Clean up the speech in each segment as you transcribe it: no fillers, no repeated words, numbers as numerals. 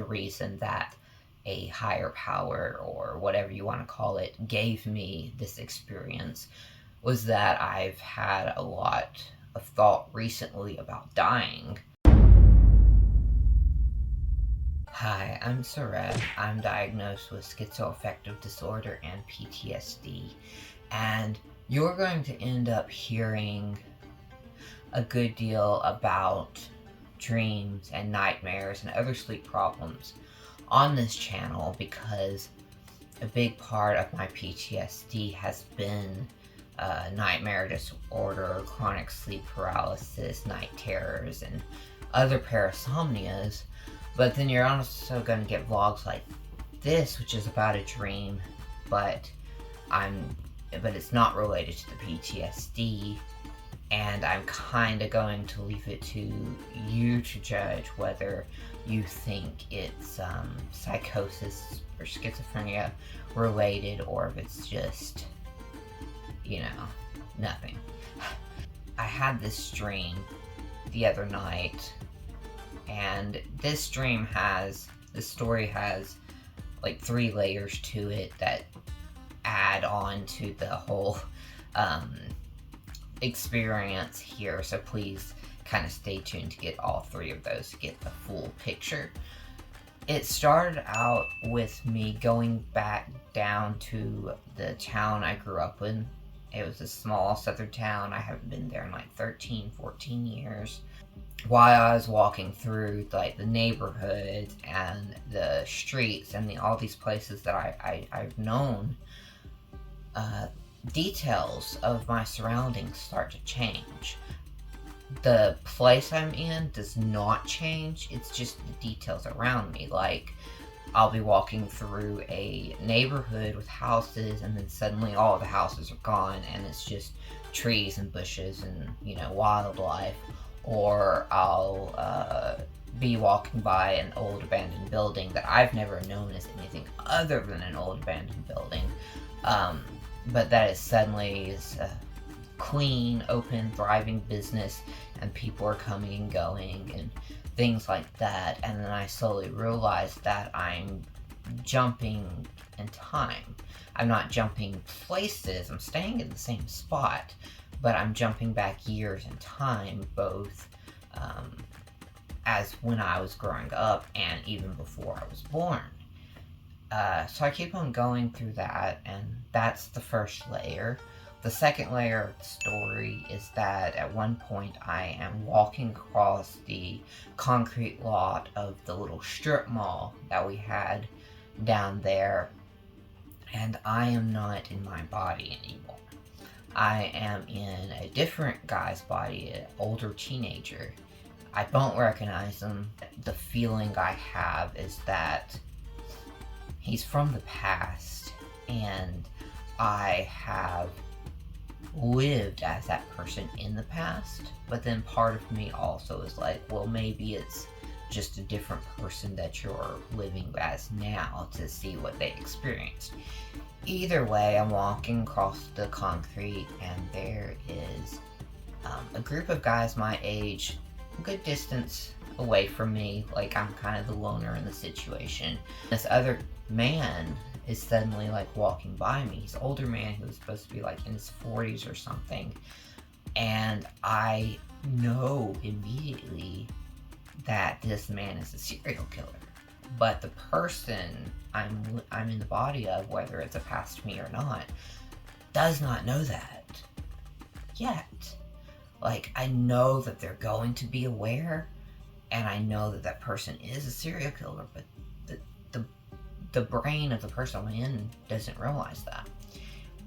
reason that a higher power, or whatever you want to call it, gave me this experience was that I've had a lot of thought recently about dying. Hi, I'm Sared. I'm diagnosed with schizoaffective disorder and PTSD, and you're going to end up hearing a good deal about dreams and nightmares and other sleep problems on this channel, because a big part of my PTSD has been nightmare disorder, chronic sleep paralysis, night terrors, and other parasomnias. But then you're also going to get vlogs like this, which is about a dream, but it's not related to the PTSD, and I'm kind of going to leave it to you to judge whether you think it's psychosis or schizophrenia related, or if it's just, nothing. I had this dream the other night, and this story has like 3 layers to it that add on to the whole experience here, so please kind of stay tuned to get all 3 of those to get the full picture. It started out with me going back down to the town I grew up in. It was a small southern town. I haven't been there in like 13, 14 years. While I was walking through like the neighborhood and the streets and all these places that I've known, details of my surroundings start to change. The place I'm in does not change, it's just the details around me. Like, I'll be walking through a neighborhood with houses, and then suddenly all of the houses are gone and it's just trees and bushes and, wildlife. Or I'll be walking by an old abandoned building that I've never known as anything other than an old abandoned building, but that is suddenly a clean, open, thriving business, and people are coming and going and things like that. And then I slowly realized that I'm jumping in time. I'm not jumping places, I'm staying in the same spot, but I'm jumping back years in time, both as when I was growing up and even before I was born. So I keep on going through that, and that's the first layer. The second layer of the story is that at one point I am walking across the concrete lot of the little strip mall that we had down there, and I am not in my body anymore. I am in a different guy's body, an older teenager. I don't recognize him. The feeling I have is that he's from the past, and I have lived as that person in the past. But then part of me also is like, well, maybe it's just a different person that you're living as now to see what they experienced. Either way, I'm walking across the concrete, and there is a group of guys my age, a good distance away from me. Like, I'm kind of the loner in the situation. This other man is suddenly like walking by me. He's an older man who was supposed to be like in his 40s or something, and I know immediately that this man is a serial killer. But the person I'm in the body of, whether it's a past me or not, does not know that yet. Like, I know that they're going to be aware, and I know that that person is a serial killer, but the brain of the person I'm in doesn't realize that.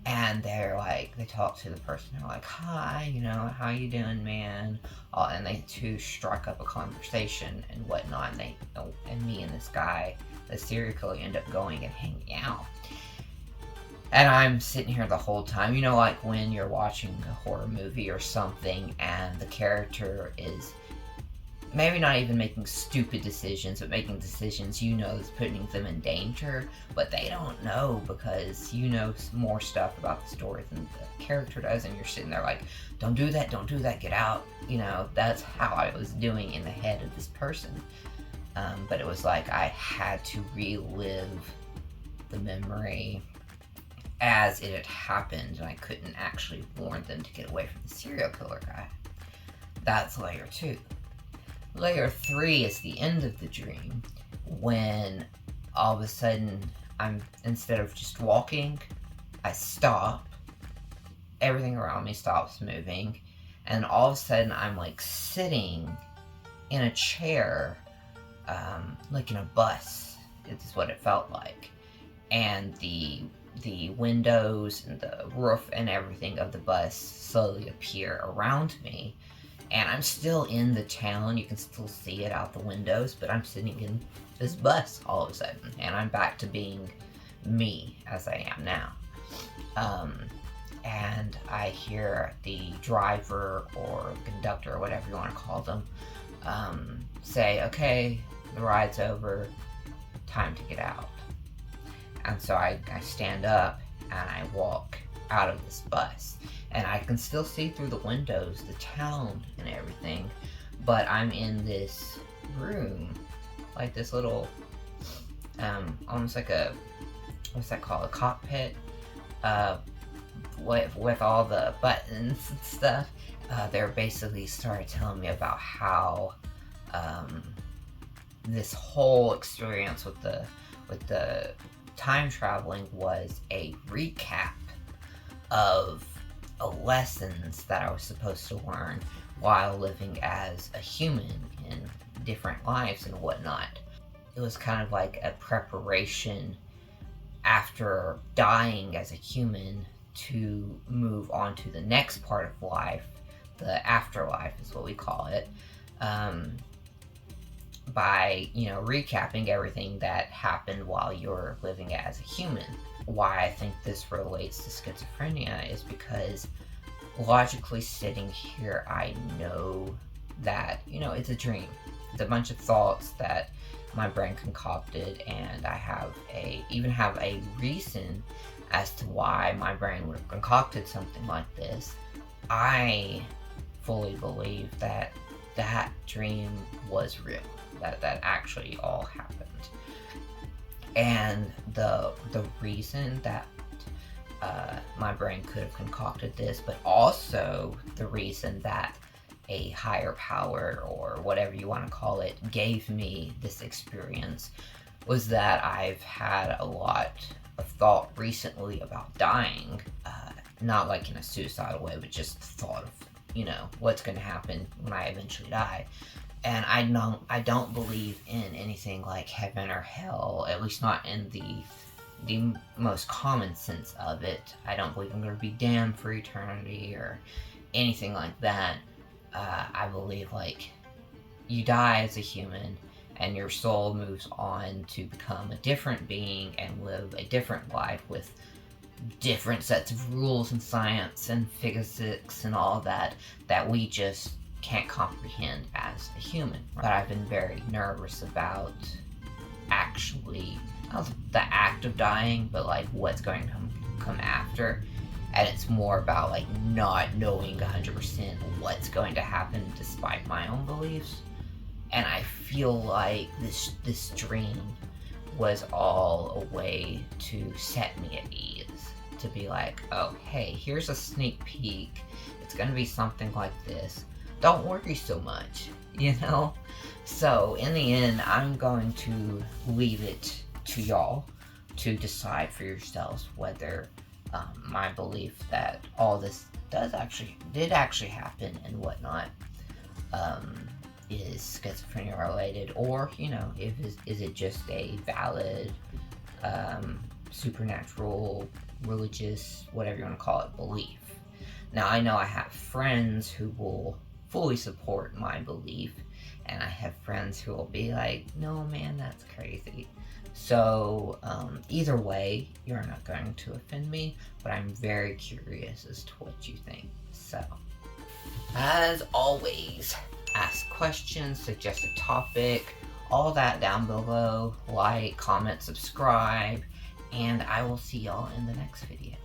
And they're like, they talk to the person, they're like, hi, how you doing, man? And they two struck up a conversation and whatnot, and me and this guy, the serial killer, end up going and hanging out. And I'm sitting here the whole time, like when you're watching a horror movie or something, and the character is maybe not even making stupid decisions, but making decisions is putting them in danger, but they don't know because you know more stuff about the story than the character does, and you're sitting there like, don't do that, get out. That's how I was doing in the head of this person. But it was like I had to relive the memory as it had happened, and I couldn't actually warn them to get away from the serial killer guy. That's layer 2. Layer 3 is the end of the dream, when all of a sudden instead of just walking, I stop, everything around me stops moving, and all of a sudden I'm like sitting in a chair, like in a bus, is what it felt like. And the windows and the roof and everything of the bus slowly appear around me. And I'm still in the town, you can still see it out the windows, but I'm sitting in this bus all of a sudden, and I'm back to being me as I am now. And I hear the driver or conductor or whatever you want to call them say, okay, the ride's over, time to get out. And so I stand up and I walk out of this bus, and I can still see through the windows the town and everything, but I'm in this room, like this little, almost like a, what's that called, a cockpit, with all the buttons and stuff. They're basically started telling me about how this whole experience with the time traveling was a recap of lessons that I was supposed to learn while living as a human in different lives and whatnot. It was kind of like a preparation after dying as a human to move on to the next part of life, the afterlife is what we call it, by, recapping everything that happened while you're living as a human. Why I think this relates to schizophrenia is because logically sitting here, I know that, it's a dream. It's a bunch of thoughts that my brain concocted, and I even have a reason as to why my brain would have concocted something like this. I fully believe that that dream was real, that actually all happened. And the reason that my brain could have concocted this, but also the reason that a higher power, or whatever you want to call it, gave me this experience, was that I've had a lot of thought recently about dying, not like in a suicidal way, but just thought of, what's going to happen when I eventually die. And I don't believe in anything like heaven or hell, at least not in the most common sense of it. I don't believe I'm going to be damned for eternity or anything like that. I believe, like, you die as a human and your soul moves on to become a different being and live a different life with different sets of rules and science and physics and all that we just can't comprehend as a human. But I've been very nervous about actually, not the act of dying, but like what's going to come after. And it's more about like not knowing 100% what's going to happen despite my own beliefs. And I feel like this dream was all a way to set me at ease. To be like, oh, hey, here's a sneak peek. It's gonna be something like this. Don't worry so much, So, in the end, I'm going to leave it to y'all to decide for yourselves whether my belief that all this did actually happen and whatnot, is schizophrenia related, or, is it just a valid, supernatural, religious, whatever you want to call it, belief. Now, I know I have friends who will fully support my belief, and I have friends who will be like, no man, that's crazy. So, either way, you're not going to offend me, but I'm very curious as to what you think. So, as always, ask questions, suggest a topic, all that down below. Like, comment, subscribe, and I will see y'all in the next video.